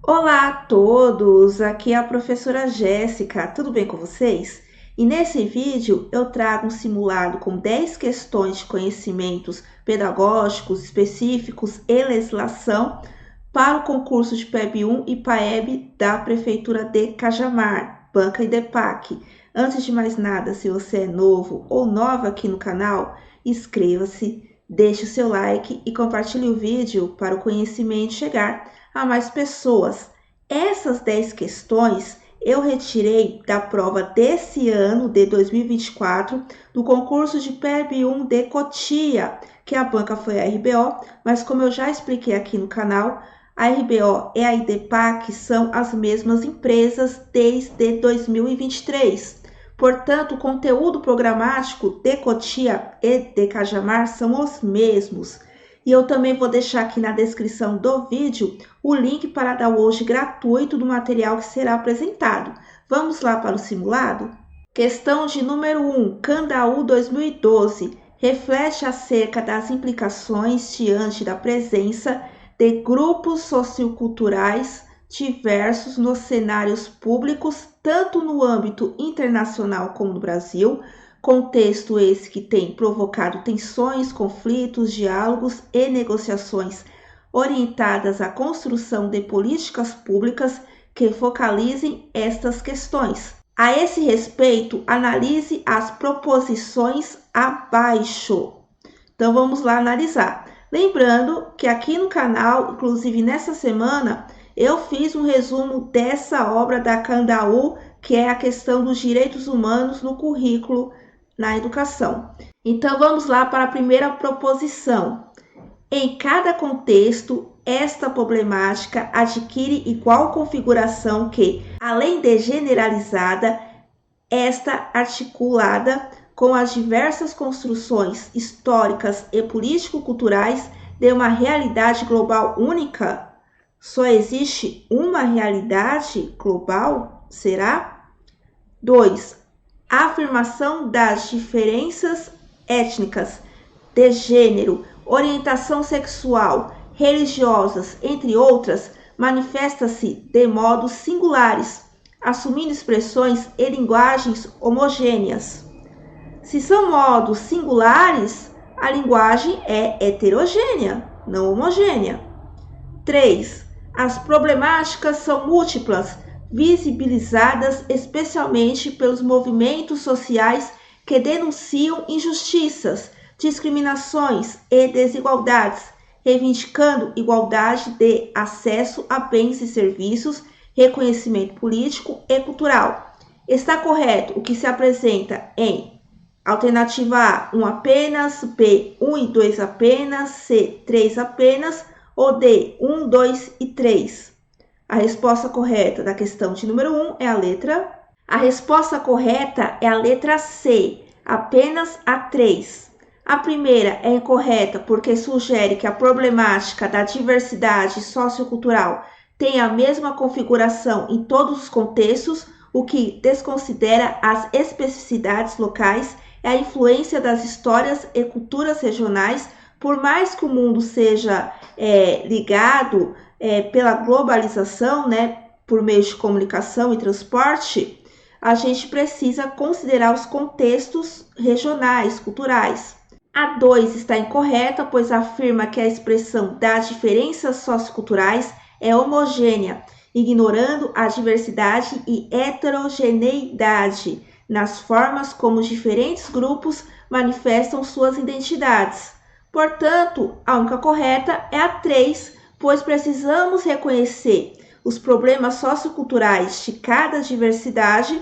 Olá a todos, aqui é a professora Jéssica, tudo bem com vocês? E nesse vídeo eu trago um simulado com 10 questões de conhecimentos pedagógicos específicos e legislação para o concurso de PEB 1 e PAEB da Prefeitura de Cajamar, Banca e DEPAC. Antes de mais nada, se você é novo ou nova aqui no canal, inscreva-se, deixe o seu like e compartilhe o vídeo para o conhecimento chegar a mais pessoas. Essas 10 questões eu retirei da prova desse ano, de 2024, do concurso de PEB 1 de Cotia, que a banca foi a RBO, mas como eu já expliquei aqui no canal, a RBO e a IDEPAC são as mesmas empresas desde 2023. Portanto, o conteúdo programático de Cotia e de Cajamar são os mesmos. E eu também vou deixar aqui na descrição do vídeo o link para download gratuito do material que será apresentado. Vamos lá para o simulado? Questão de número 1, Candaú 2012, reflete acerca das implicações diante da presença de grupos socioculturais diversos nos cenários públicos, tanto no âmbito internacional como no Brasil, contexto esse que tem provocado tensões, conflitos, diálogos e negociações orientadas à construção de políticas públicas que focalizem estas questões. A esse respeito, analise as proposições abaixo. Então vamos lá analisar. Lembrando que aqui no canal, inclusive nessa semana, eu fiz um resumo dessa obra da Candaú, que é a questão dos direitos humanos no currículo na educação. Então vamos lá para a primeira proposição. Em cada contexto, esta problemática adquire igual configuração que, além de generalizada, esta articulada com as diversas construções históricas e político-culturais de uma realidade global única? Só existe uma realidade global? Será? 2. A afirmação das diferenças étnicas, de gênero, orientação sexual, religiosas, entre outras, manifesta-se de modos singulares, assumindo expressões e linguagens homogêneas. Se são modos singulares, a linguagem é heterogênea, não homogênea. 3. As problemáticas são múltiplas, visibilizadas especialmente pelos movimentos sociais que denunciam injustiças, discriminações e desigualdades, reivindicando igualdade de acesso a bens e serviços, reconhecimento político e cultural. Está correto o que se apresenta em alternativa A, 1 apenas, B, 1 e 2 apenas, C, 3 apenas, ou D, 1, 2 e 3? A resposta correta da questão de número 1 é a letra. A resposta correta é a letra C, apenas a 3. A primeira é incorreta porque sugere que a problemática da diversidade sociocultural tem a mesma configuração em todos os contextos, o que desconsidera as especificidades locais e a influência das histórias e culturas regionais. Por mais que o mundo seja ligado pela globalização, por meio de comunicação e transporte, a gente precisa considerar os contextos regionais, culturais. A 2 está incorreta, pois afirma que a expressão das diferenças socioculturais é homogênea, ignorando a diversidade e heterogeneidade nas formas como diferentes grupos manifestam suas identidades. Portanto, a única correta é a 3, pois precisamos reconhecer os problemas socioculturais de cada diversidade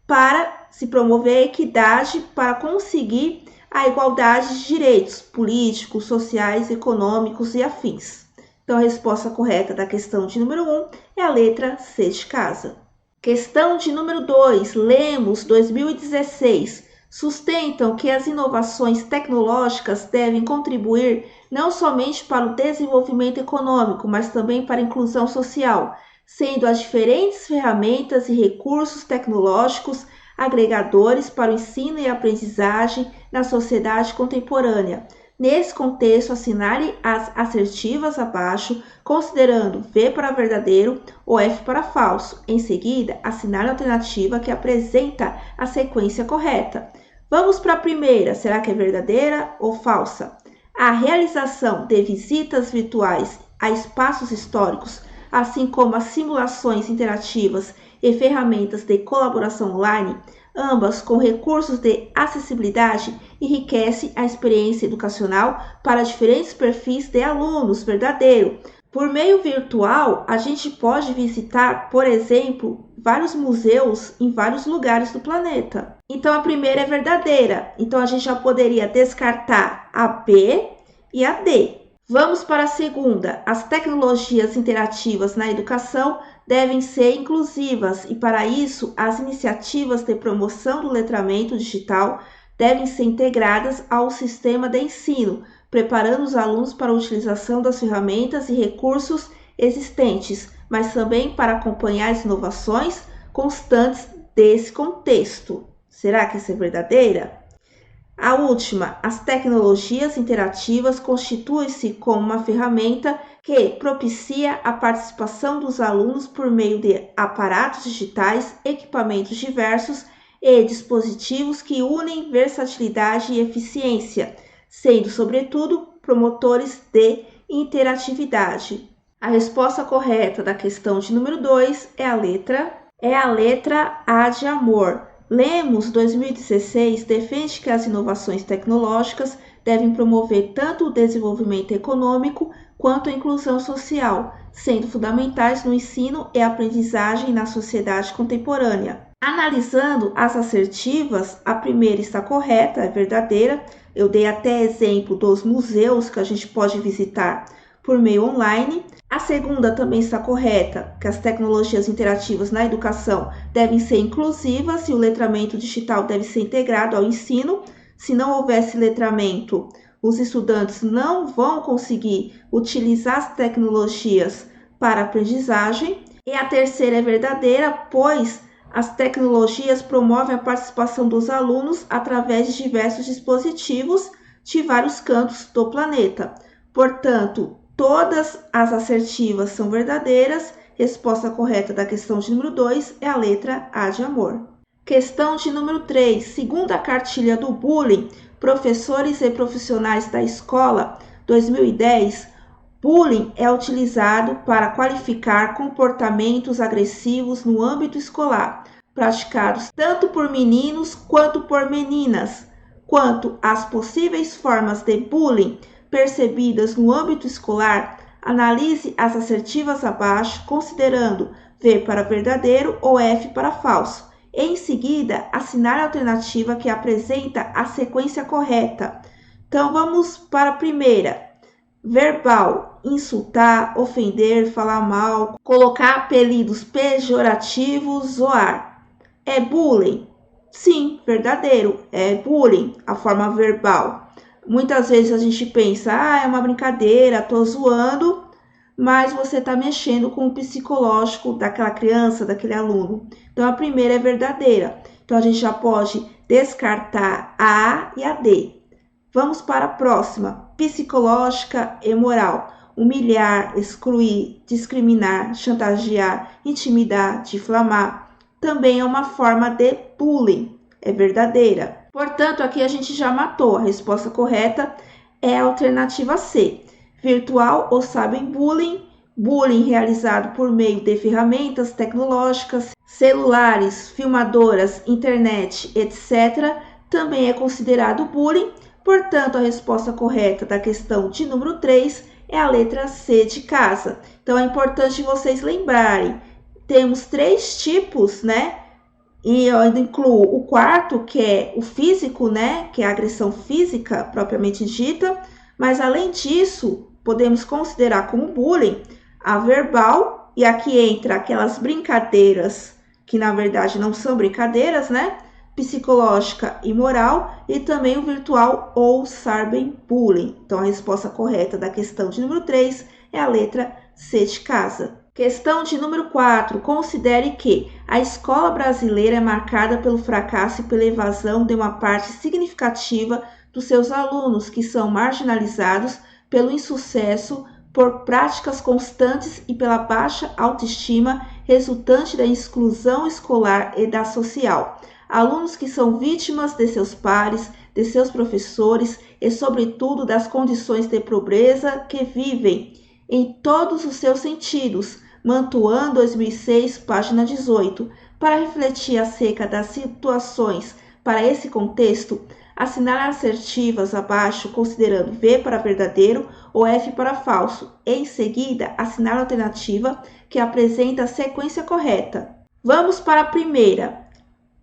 para se promover a equidade, para conseguir a igualdade de direitos políticos, sociais, econômicos e afins. Então, a resposta correta da questão de número 1 é a letra C de casa. Questão de número 2, Lemos, 2016. Sustentam que as inovações tecnológicas devem contribuir não somente para o desenvolvimento econômico, mas também para a inclusão social, sendo as diferentes ferramentas e recursos tecnológicos agregadores para o ensino e aprendizagem na sociedade contemporânea. Nesse contexto, assinale as assertivas abaixo, considerando V para verdadeiro ou F para falso. Em seguida, assinale a alternativa que apresenta a sequência correta. Vamos para a primeira. Será que é verdadeira ou falsa? A realização de visitas virtuais a espaços históricos, assim como as simulações interativas e ferramentas de colaboração online, ambas com recursos de acessibilidade, enriquece a experiência educacional para diferentes perfis de alunos, verdadeiro. Por meio virtual, a gente pode visitar, por exemplo, vários museus em vários lugares do planeta. Então, a primeira é verdadeira. Então, a gente já poderia descartar a B e a D. Vamos para a segunda. As tecnologias interativas na educação devem ser inclusivas e, para isso, as iniciativas de promoção do letramento digital devem ser integradas ao sistema de ensino, preparando os alunos para a utilização das ferramentas e recursos existentes, mas também para acompanhar as inovações constantes desse contexto. Será que isso é verdadeira? A última, as tecnologias interativas constituem-se como uma ferramenta que propicia a participação dos alunos por meio de aparatos digitais, equipamentos diversos e dispositivos que unem versatilidade e eficiência, sendo, sobretudo, promotores de interatividade. A resposta correta da questão de número 2 é a letra A de amor. Lemos, 2016, defende que as inovações tecnológicas devem promover tanto o desenvolvimento econômico quanto a inclusão social, sendo fundamentais no ensino e aprendizagem na sociedade contemporânea. Analisando as assertivas, a primeira está correta, é verdadeira. Eu dei até exemplo dos museus que a gente pode visitar por meio online. A segunda também está correta, que as tecnologias interativas na educação devem ser inclusivas e o letramento digital deve ser integrado ao ensino. Se não houvesse letramento, os estudantes não vão conseguir utilizar as tecnologias para aprendizagem. E a terceira é verdadeira, pois as tecnologias promovem a participação dos alunos através de diversos dispositivos de vários cantos do planeta. Portanto, todas as assertivas são verdadeiras. Resposta correta da questão de número 2 é a letra A de amor. Questão de número 3. Segundo a cartilha do bullying, professores e profissionais da escola, 2010, bullying é utilizado para qualificar comportamentos agressivos no âmbito escolar, praticados tanto por meninos quanto por meninas. Quanto às possíveis formas de bullying percebidas no âmbito escolar, analise as assertivas abaixo, considerando V para verdadeiro ou F para falso. Em seguida, assinale a alternativa que apresenta a sequência correta. Então, vamos para a primeira. Verbal, insultar, ofender, falar mal, colocar apelidos pejorativos, zoar. É bullying? Sim, verdadeiro, é bullying, a forma verbal. Muitas vezes a gente pensa, é uma brincadeira, tô zoando, mas você está mexendo com o psicológico daquela criança, daquele aluno. Então, a primeira é verdadeira. Então, a gente já pode descartar a A e a D. Vamos para a próxima. Psicológica e moral. Humilhar, excluir, discriminar, chantagear, intimidar, difamar. Também é uma forma de bullying. É verdadeira. Portanto, aqui a gente já matou. A resposta correta é a alternativa C. Virtual ou cyberbullying, bullying realizado por meio de ferramentas tecnológicas, celulares, filmadoras, internet, etc., também é considerado bullying. Portanto, a resposta correta da questão de número 3 é a letra C de casa. Então, é importante vocês lembrarem. Temos 3 tipos, né? E eu ainda incluo o quarto, que é o físico, né? Que é a agressão física propriamente dita. Mas, além disso, podemos considerar como bullying a verbal. E aqui entra aquelas brincadeiras que, na verdade, não são brincadeiras, né? Psicológica e moral. E também o virtual ou cyberbullying. Então, a resposta correta da questão de número 3 é a letra C de casa. Questão de número 4. Considere que a escola brasileira é marcada pelo fracasso e pela evasão de uma parte significativa dos seus alunos que são marginalizados pelo insucesso, por práticas constantes e pela baixa autoestima resultante da exclusão escolar e da social. Alunos que são vítimas de seus pares, de seus professores e, sobretudo, das condições de pobreza que vivem em todos os seus sentidos. Mantuan 2006, página 18. Para refletir acerca das situações para esse contexto, assinalar assertivas abaixo, considerando V para verdadeiro ou F para falso, e em seguida assinar a alternativa que apresenta a sequência correta. Vamos para a primeira.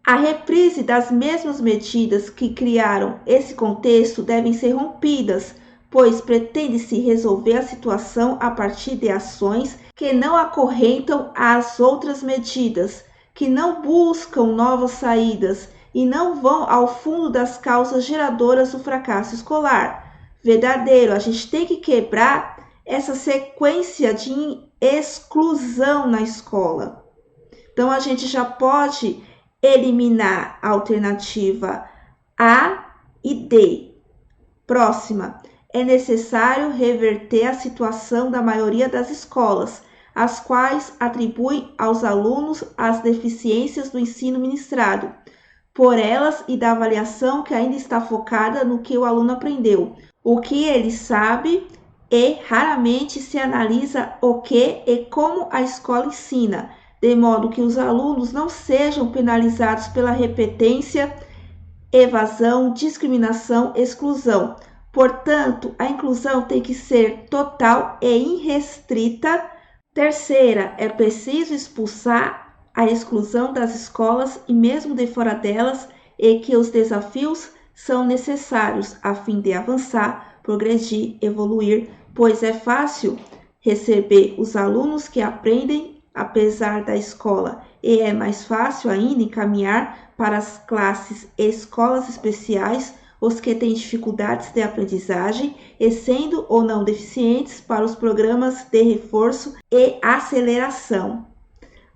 A reprise das mesmas medidas que criaram esse contexto devem ser rompidas, pois pretende-se resolver a situação a partir de ações que não acorrentam às outras medidas, que não buscam novas saídas e não vão ao fundo das causas geradoras do fracasso escolar. Verdadeiro, a gente tem que quebrar essa sequência de exclusão na escola. Então, a gente já pode eliminar a alternativa A e D. Próxima. É necessário reverter a situação da maioria das escolas, as quais atribuem aos alunos as deficiências do ensino ministrado por elas e da avaliação que ainda está focada no que o aluno aprendeu, o que ele sabe, e raramente se analisa o que e como a escola ensina, de modo que os alunos não sejam penalizados pela repetência, evasão, discriminação, exclusão. Portanto, a inclusão tem que ser total e irrestrita. Terceira, é preciso expulsar a exclusão das escolas e mesmo de fora delas, e que os desafios são necessários a fim de avançar, progredir, evoluir, pois é fácil receber os alunos que aprendem apesar da escola, e é mais fácil ainda encaminhar para as classes e escolas especiais os que têm dificuldades de aprendizagem e sendo ou não deficientes para os programas de reforço e aceleração.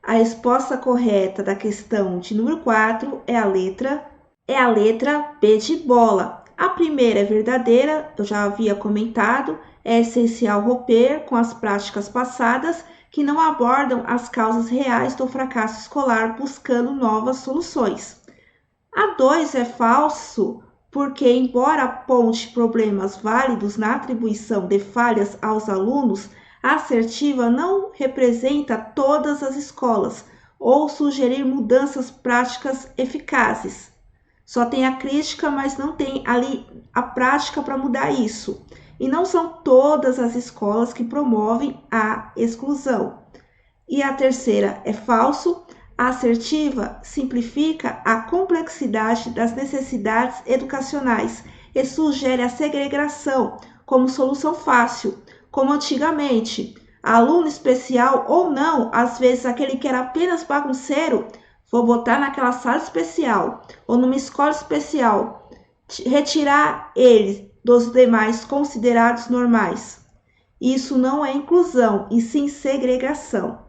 A resposta correta da questão de número 4 é a letra B de bola. A primeira é verdadeira, eu já havia comentado, é essencial romper com as práticas passadas que não abordam as causas reais do fracasso escolar buscando novas soluções. A 2 é falso, porque embora aponte problemas válidos na atribuição de falhas aos alunos, a assertiva não representa todas as escolas ou sugerir mudanças práticas eficazes. Só tem a crítica, mas não tem ali a prática para mudar isso. E não são todas as escolas que promovem a exclusão. E a terceira é falso. A assertiva simplifica a complexidade das necessidades educacionais e sugere a segregação como solução fácil, como antigamente. Aluno especial ou não, às vezes aquele que era apenas bagunceiro, vou botar naquela sala especial ou numa escola especial, retirar ele dos demais considerados normais. Isso não é inclusão, e sim segregação.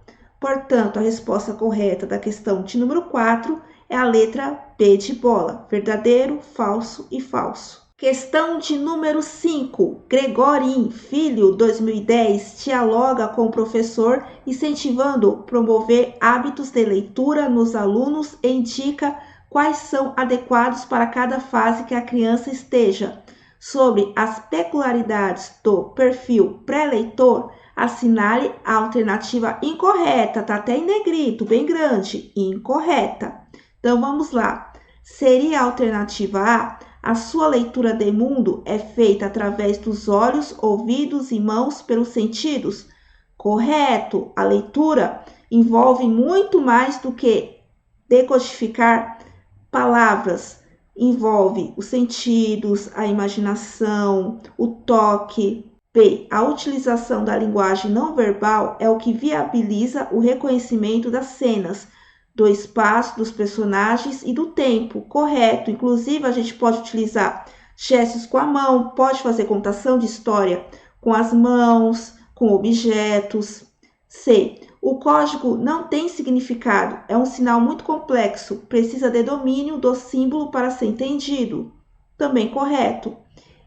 Portanto, a resposta correta da questão de número 4 é a letra B de bola, verdadeiro, falso e falso. Questão de número 5. Gregorin, filho, 2010, dialoga com o professor, incentivando promover hábitos de leitura nos alunos e indica quais são adequados para cada fase que a criança esteja. Sobre as peculiaridades do perfil pré-leitor, assinale a alternativa incorreta, tá até em negrito, bem grande, incorreta. Então, vamos lá. Seria a alternativa A sua leitura de mundo é feita através dos olhos, ouvidos e mãos pelos sentidos? Correto. A leitura envolve muito mais do que decodificar palavras. Envolve os sentidos, a imaginação, o toque. B. A utilização da linguagem não verbal é o que viabiliza o reconhecimento das cenas, do espaço, dos personagens e do tempo. Correto. Inclusive, a gente pode utilizar gestos com a mão, pode fazer contação de história com as mãos, com objetos. C. O código não tem significado, é um sinal muito complexo, precisa de domínio do símbolo para ser entendido. Também correto.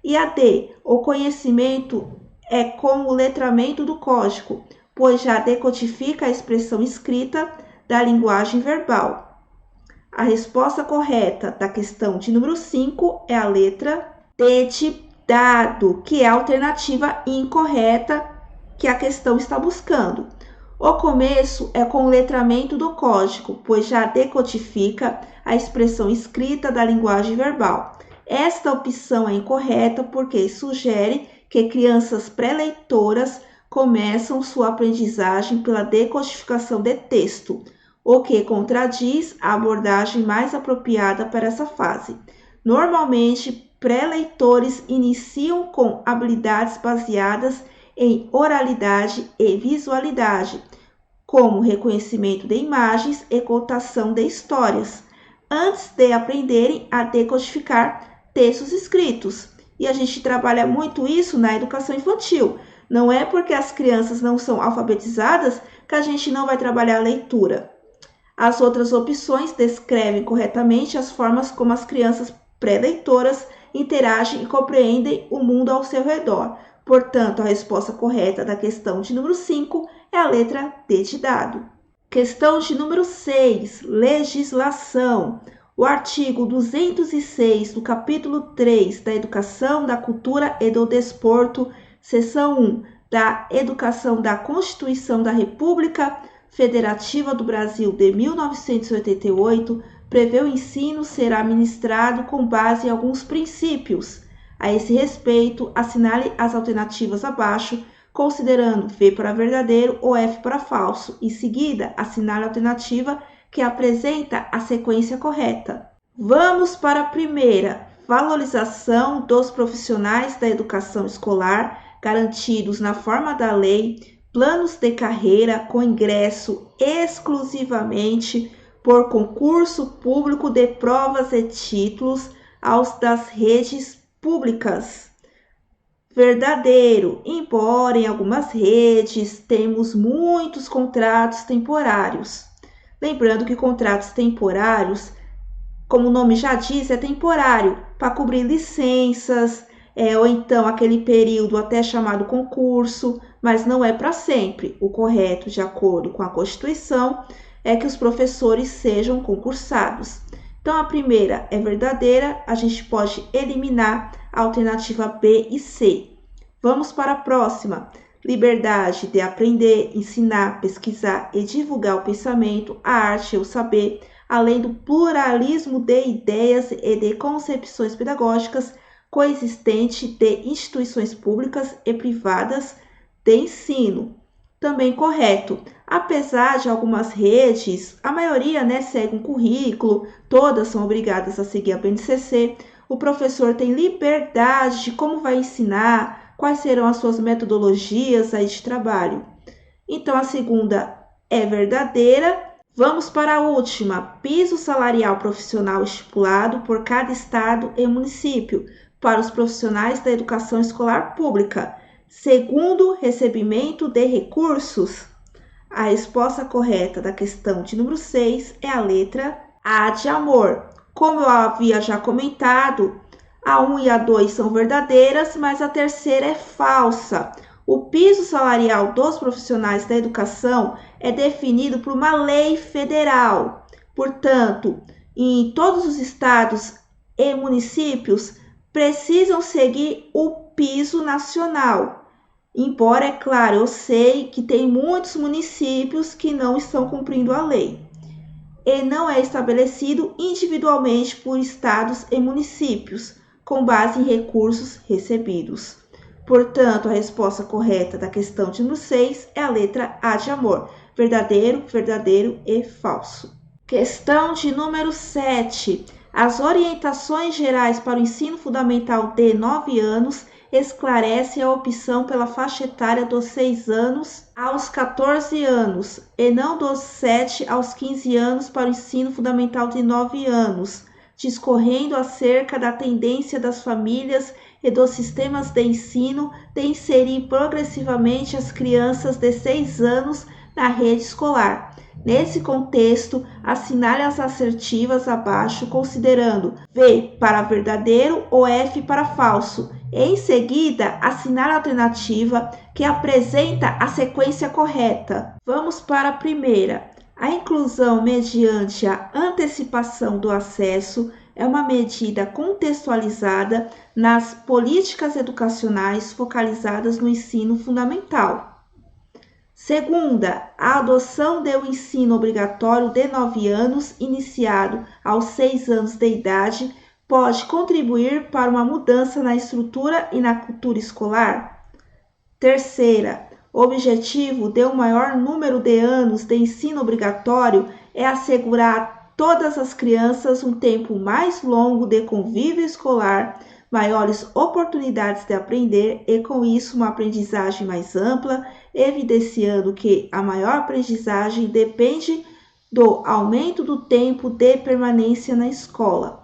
E a D, o conhecimento é como o letramento do código, pois já decodifica a expressão escrita da linguagem verbal. A resposta correta da questão de número 5 é a letra D de dado, que é a alternativa incorreta que a questão está buscando. O começo é com o letramento do código, pois já decodifica a expressão escrita da linguagem verbal. Esta opção é incorreta porque sugere que crianças pré-leitoras começam sua aprendizagem pela decodificação de texto, o que contradiz a abordagem mais apropriada para essa fase. Normalmente, pré-leitores iniciam com habilidades baseadas em oralidade e visualidade, como reconhecimento de imagens e contação de histórias, antes de aprenderem a decodificar textos escritos. E a gente trabalha muito isso na educação infantil. Não é porque as crianças não são alfabetizadas que a gente não vai trabalhar a leitura. As outras opções descrevem corretamente as formas como as crianças pré-leitoras interagem e compreendem o mundo ao seu redor. Portanto, a resposta correta da questão de número 5 é a letra D de dado. Questão de número 6, legislação. O artigo 206 do capítulo 3 da Educação, da Cultura e do Desporto, seção 1 da Educação da Constituição da República Federativa do Brasil de 1988, prevê o ensino será ministrado com base em alguns princípios. A esse respeito, assinale as alternativas abaixo, considerando V para verdadeiro ou F para falso. Em seguida, assinale a alternativa que apresenta a sequência correta. Vamos para a primeira. Valorização dos profissionais da educação escolar garantidos na forma da lei, planos de carreira com ingresso exclusivamente por concurso público de provas e títulos aos das redes públicas. Verdadeiro, embora em algumas redes temos muitos contratos temporários. Lembrando que contratos temporários, como o nome já diz, é temporário, para cobrir licenças, ou então aquele período até chamado concurso, mas não é para sempre. O correto, de acordo com a Constituição, é que os professores sejam concursados. Então, a primeira é verdadeira, a gente pode eliminar a alternativa B e C. Vamos para a próxima. Liberdade de aprender, ensinar, pesquisar e divulgar o pensamento, a arte e o saber, além do pluralismo de ideias e de concepções pedagógicas coexistente de instituições públicas e privadas de ensino. Também correto. Apesar de algumas redes, a maioria segue um currículo, todas são obrigadas a seguir a BNCC, o professor tem liberdade de como vai ensinar, quais serão as suas metodologias aí de trabalho. Então, a segunda é verdadeira. Vamos para a última. Piso salarial profissional estipulado por cada estado e município para os profissionais da educação escolar pública, segundo recebimento de recursos. A resposta correta da questão de número 6 é a letra A de amor. Como eu havia já comentado, a 1 e a 2 são verdadeiras, mas a terceira é falsa. O piso salarial dos profissionais da educação é definido por uma lei federal. Portanto, em todos os estados e municípios precisam seguir o piso nacional. Embora, é claro, eu sei que tem muitos municípios que não estão cumprindo a lei. E não é estabelecido individualmente por estados e municípios, com base em recursos recebidos. Portanto, a resposta correta da questão de número 6 é a letra A de amor. Verdadeiro, verdadeiro e falso. Questão de número 7. As orientações gerais para o ensino fundamental de 9 anos esclarecem a opção pela faixa etária dos 6 anos aos 14 anos e não dos 7 aos 15 anos para o ensino fundamental de 9 anos, discorrendo acerca da tendência das famílias e dos sistemas de ensino de inserir progressivamente as crianças de 6 anos na rede escolar. Nesse contexto, assinale as assertivas abaixo, considerando V para verdadeiro ou F para falso. e em seguida assinar a alternativa que apresenta a sequência correta. Vamos para a primeira. A inclusão mediante a antecipação do acesso é uma medida contextualizada nas políticas educacionais focalizadas no ensino fundamental. Segunda, a adoção do ensino obrigatório de 9 anos, iniciado aos 6 anos de idade, pode contribuir para uma mudança na estrutura e na cultura escolar. Terceira, o objetivo de um maior número de anos de ensino obrigatório é assegurar a todas as crianças um tempo mais longo de convívio escolar, maiores oportunidades de aprender e, com isso, uma aprendizagem mais ampla, evidenciando que a maior aprendizagem depende do aumento do tempo de permanência na escola.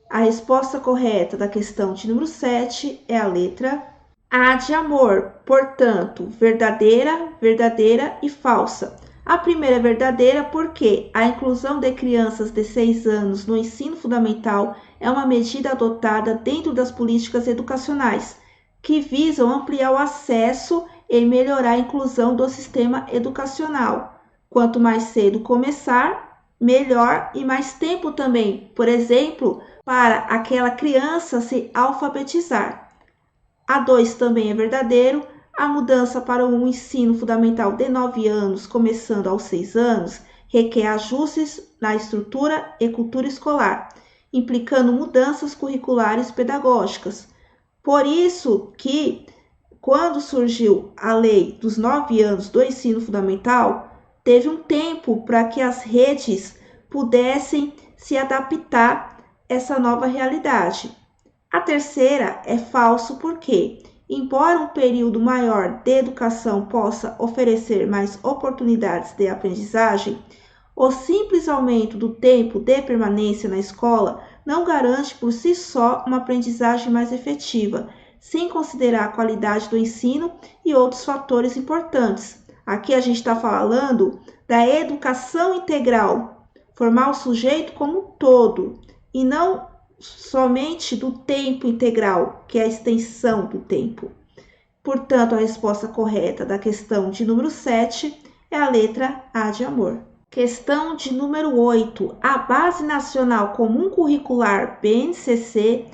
A resposta correta da questão de número 7 é a letra A de amor, portanto, verdadeira, verdadeira e falsa. A primeira é verdadeira porque a inclusão de crianças de 6 anos no ensino fundamental é uma medida adotada dentro das políticas educacionais, que visam ampliar o acesso e melhorar a inclusão do sistema educacional. Quanto mais cedo começar, melhor, e mais tempo também, por exemplo, para aquela criança se alfabetizar. A 2 também é verdadeiro. A mudança para um ensino fundamental de 9 anos, começando aos 6 anos, requer ajustes na estrutura e cultura escolar, implicando mudanças curriculares pedagógicas. Por isso que, quando surgiu a lei dos 9 anos do ensino fundamental, teve um tempo para que as redes pudessem se adaptar a essa nova realidade. A terceira é falso porque, embora um período maior de educação possa oferecer mais oportunidades de aprendizagem, o simples aumento do tempo de permanência na escola não garante por si só uma aprendizagem mais efetiva, sem considerar a qualidade do ensino e outros fatores importantes. Aqui a gente está falando da educação integral, formar o sujeito como um todo, e não somente do tempo integral, que é a extensão do tempo. Portanto, a resposta correta da questão de número 7 é a letra A de amor. Questão de número 8. A Base Nacional Comum Curricular, BNCC,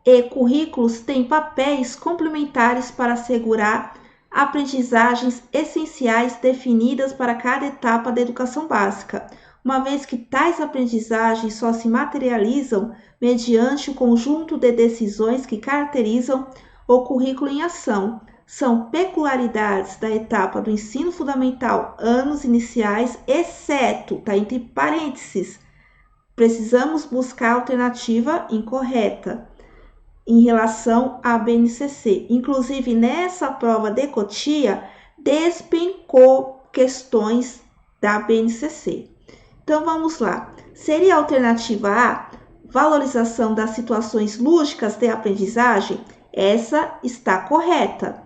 e currículos têm papéis complementares para assegurar aprendizagens essenciais definidas para cada etapa da educação básica, uma vez que tais aprendizagens só se materializam mediante o conjunto de decisões que caracterizam o currículo em ação. São peculiaridades da etapa do ensino fundamental, anos iniciais, exceto, está entre parênteses, precisamos buscar a alternativa incorreta em relação à BNCC. Inclusive, nessa prova de Cotia, despencou questões da BNCC. Então, vamos lá. Seria a alternativa A, valorização das situações lúdicas de aprendizagem? Essa está correta.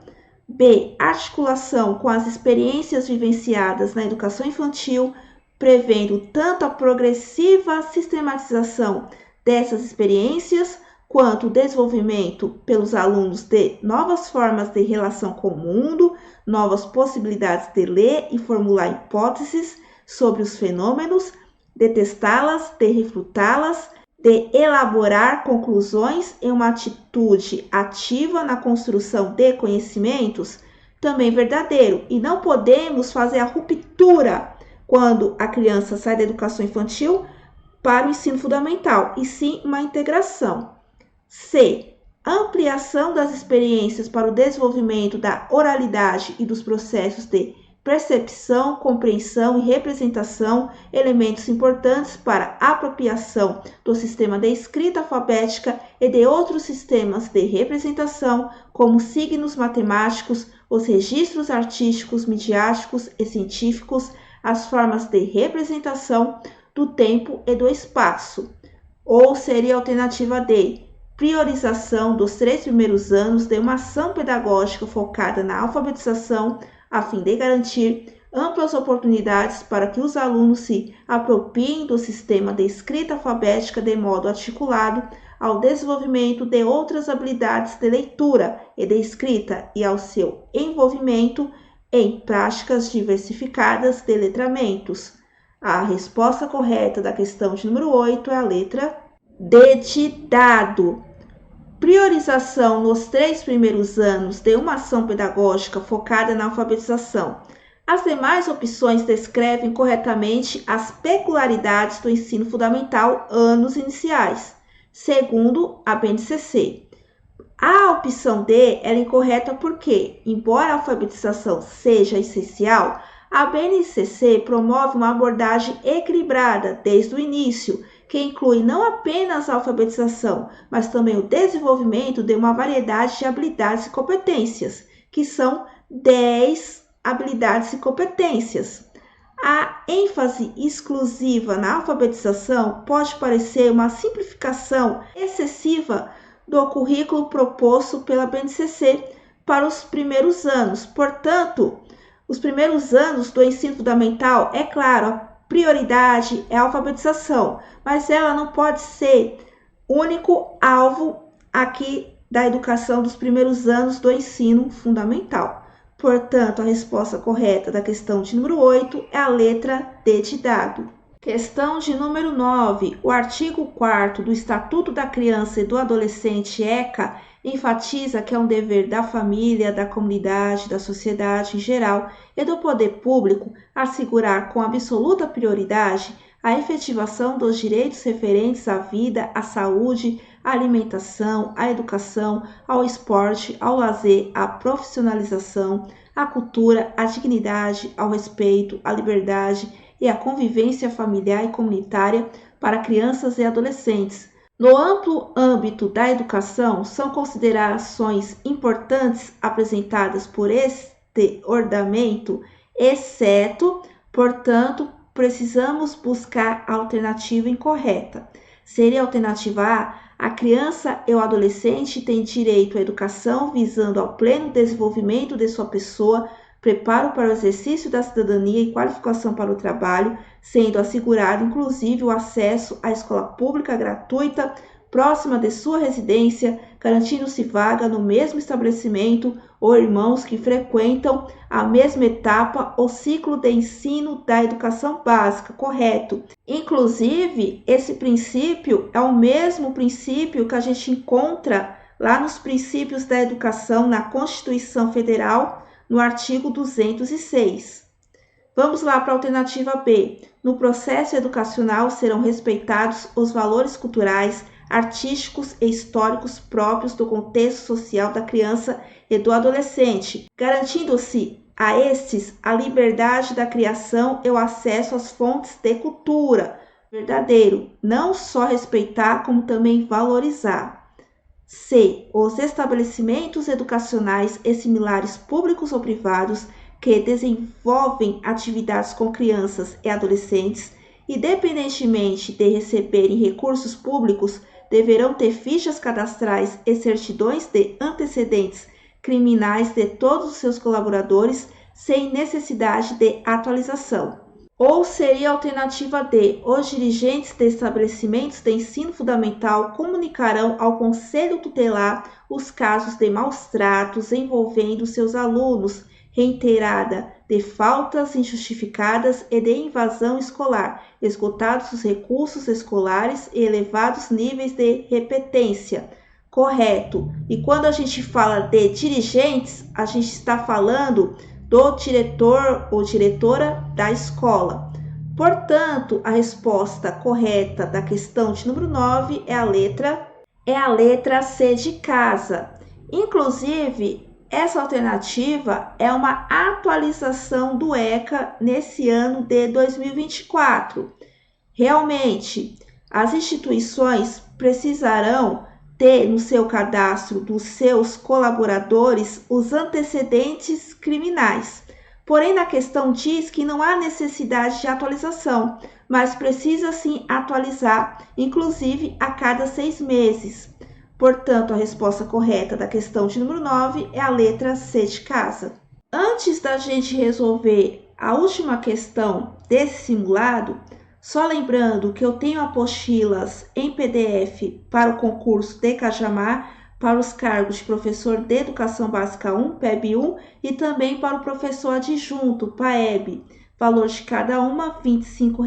B, articulação com as experiências vivenciadas na educação infantil, prevendo tanto a progressiva sistematização dessas experiências, quanto o desenvolvimento pelos alunos de novas formas de relação com o mundo, novas possibilidades de ler e formular hipóteses sobre os fenômenos, de testá-las, de refutá-las, de elaborar conclusões em uma atitude ativa na construção de conhecimentos, também verdadeiro. E não podemos fazer a ruptura quando a criança sai da educação infantil para o ensino fundamental, e sim uma integração. C. Ampliação das experiências para o desenvolvimento da oralidade e dos processos de percepção, compreensão e representação, elementos importantes para a apropriação do sistema de escrita alfabética e de outros sistemas de representação, como signos matemáticos, os registros artísticos, midiáticos e científicos, as formas de representação do tempo e do espaço. Ou seria a alternativa D, priorização dos 3 primeiros anos de uma ação pedagógica focada na alfabetização, a fim de garantir amplas oportunidades para que os alunos se apropriem do sistema de escrita alfabética de modo articulado ao desenvolvimento de outras habilidades de leitura e de escrita e ao seu envolvimento em práticas diversificadas de letramentos. A resposta correta da questão de número 8 é a letra D de dado. Priorização nos 3 primeiros anos de uma ação pedagógica focada na alfabetização. As demais opções descrevem corretamente as peculiaridades do ensino fundamental anos iniciais, segundo a BNCC. A opção D é incorreta porque, embora a alfabetização seja essencial, a BNCC promove uma abordagem equilibrada desde o início, que inclui não apenas a alfabetização, mas também o desenvolvimento de uma variedade de habilidades e competências, que são 10 habilidades e competências. A ênfase exclusiva na alfabetização pode parecer uma simplificação excessiva do currículo proposto pela BNCC para os primeiros anos. Portanto, os primeiros anos do ensino fundamental, é claro, a prioridade é a alfabetização, mas ela não pode ser o único alvo aqui da educação dos primeiros anos do ensino fundamental. Portanto, a resposta correta da questão de número 8 é a letra D de dado. Questão de número 9. O artigo 4º do Estatuto da Criança e do Adolescente, ECA, enfatiza que é um dever da família, da comunidade, da sociedade em geral e do poder público assegurar com absoluta prioridade a efetivação dos direitos referentes à vida, à saúde, à alimentação, à educação, ao esporte, ao lazer, à profissionalização, à cultura, à dignidade, ao respeito, à liberdade e à convivência familiar e comunitária para crianças e adolescentes. No amplo âmbito da educação, são considerações importantes apresentadas por este ordenamento, exceto, portanto, precisamos buscar a alternativa incorreta. Seria a alternativa A criança e o adolescente têm direito à educação visando ao pleno desenvolvimento de sua pessoa, preparo para o exercício da cidadania e qualificação para o trabalho, sendo assegurado inclusive o acesso à escola pública gratuita próxima de sua residência, garantindo-se vaga no mesmo estabelecimento ou irmãos que frequentam a mesma etapa ou ciclo de ensino da educação básica, correto? Inclusive, esse princípio é o mesmo princípio que a gente encontra lá nos princípios da educação na Constituição Federal, no artigo 206. Vamos lá para a alternativa B. No processo educacional serão respeitados os valores culturais, artísticos e históricos próprios do contexto social da criança e do adolescente, garantindo-se a estes a liberdade da criação e o acesso às fontes de cultura. Verdadeiro, não só respeitar, como também valorizar. C. Os estabelecimentos educacionais e similares públicos ou privados que desenvolvem atividades com crianças e adolescentes, independentemente de receberem recursos públicos, deverão ter fichas cadastrais e certidões de antecedentes criminais de todos os seus colaboradores, sem necessidade de atualização. Ou seria a alternativa D. Os dirigentes de estabelecimentos de ensino fundamental comunicarão ao Conselho Tutelar os casos de maus-tratos envolvendo seus alunos, reiterada de faltas injustificadas e de invasão escolar, esgotados os recursos escolares e elevados níveis de repetência. Correto. E quando a gente fala de dirigentes, a gente está falando do diretor ou diretora da escola. Portanto, a resposta correta da questão de número 9 é a letra C de casa. Inclusive, essa alternativa é uma atualização do ECA nesse ano de 2024. Realmente, as instituições precisarão ter no seu cadastro dos seus colaboradores os antecedentes criminais. Porém, na questão diz que não há necessidade de atualização, mas precisa sim atualizar, inclusive a cada 6 meses. Portanto, a resposta correta da questão de número 9 é a letra C de casa. Antes da gente resolver a última questão desse simulado, Só lembrando que eu tenho apostilas em PDF para o concurso de Cajamar, para os cargos de professor de Educação Básica 1, PEB 1, e também para o professor adjunto, PAEB. Valor de cada uma, R$ 25.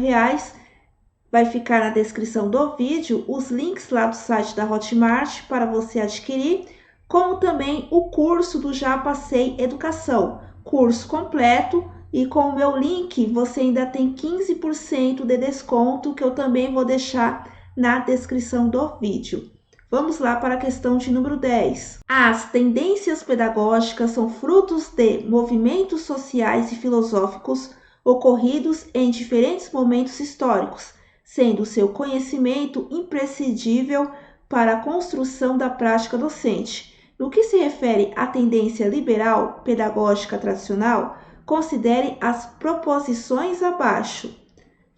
Vai ficar na descrição do vídeo os links lá do site da Hotmart para você adquirir, como também o curso do Já Passei Educação, curso completo, e com o meu link você ainda tem 15% de desconto, que eu também vou deixar na descrição do vídeo. Vamos lá para a questão de número 10. As tendências pedagógicas são frutos de movimentos sociais e filosóficos ocorridos em diferentes momentos históricos, sendo seu conhecimento imprescindível para a construção da prática docente. No que se refere à tendência liberal pedagógica tradicional, considere as proposições abaixo.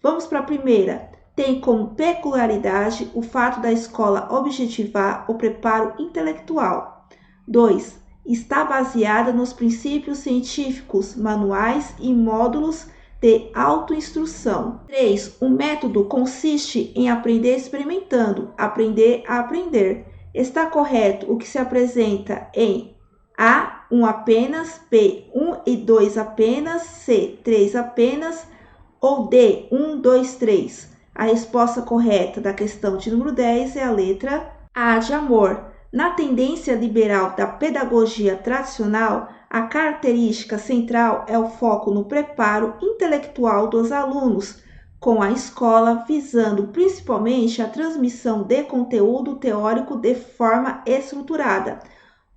Vamos para a primeira. Tem como peculiaridade o fato da escola objetivar o preparo intelectual. 2. Está baseada nos princípios científicos, manuais e módulos de autoinstrução. 3. O método consiste em aprender experimentando, aprender a aprender. Está correto o que se apresenta em A, 1 apenas, B, 1 e 2 apenas, C, 3 apenas, ou D, 1, 2, 3. A resposta correta da questão de número 10 é a letra A de amor. Na tendência liberal da pedagogia tradicional, a característica central é o foco no preparo intelectual dos alunos, com a escola visando principalmente a transmissão de conteúdo teórico de forma estruturada.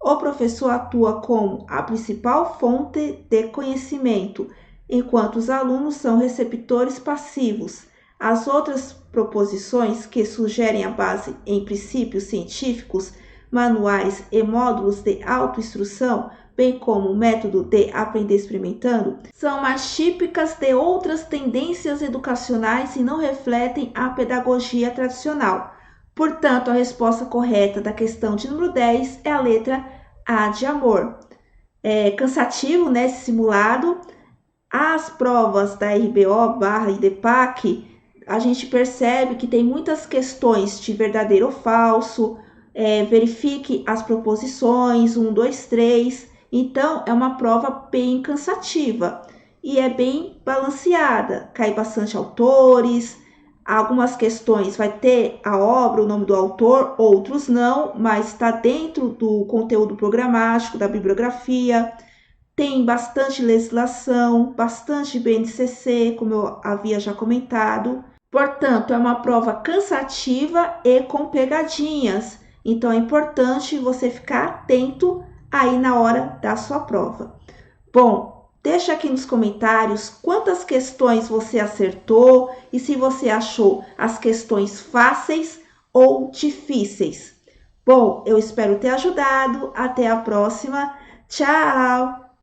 O professor atua como a principal fonte de conhecimento, enquanto os alunos são receptores passivos. As outras proposições que sugerem a base em princípios científicos, manuais e módulos de autoinstrução, bem como o método de aprender experimentando, são mais típicas de outras tendências educacionais e não refletem a pedagogia tradicional. Portanto, a resposta correta da questão de número 10 é a letra A de amor. É cansativo, né, esse simulado. As provas da RBO/IDPAC, a gente percebe que tem muitas questões de verdadeiro ou falso, verifique as proposições, 1, 2, 3. Então, é uma prova bem cansativa e é bem balanceada. Cai bastante autores, algumas questões vai ter a obra, o nome do autor, outros não, mas está dentro do conteúdo programático, da bibliografia. Tem bastante legislação, bastante BNCC, como eu havia já comentado. Portanto, é uma prova cansativa e com pegadinhas. Então, é importante você ficar atento aí na hora da sua prova. Bom, deixa aqui nos comentários quantas questões você acertou e se você achou as questões fáceis ou difíceis. Bom, eu espero ter ajudado. Até a próxima. Tchau!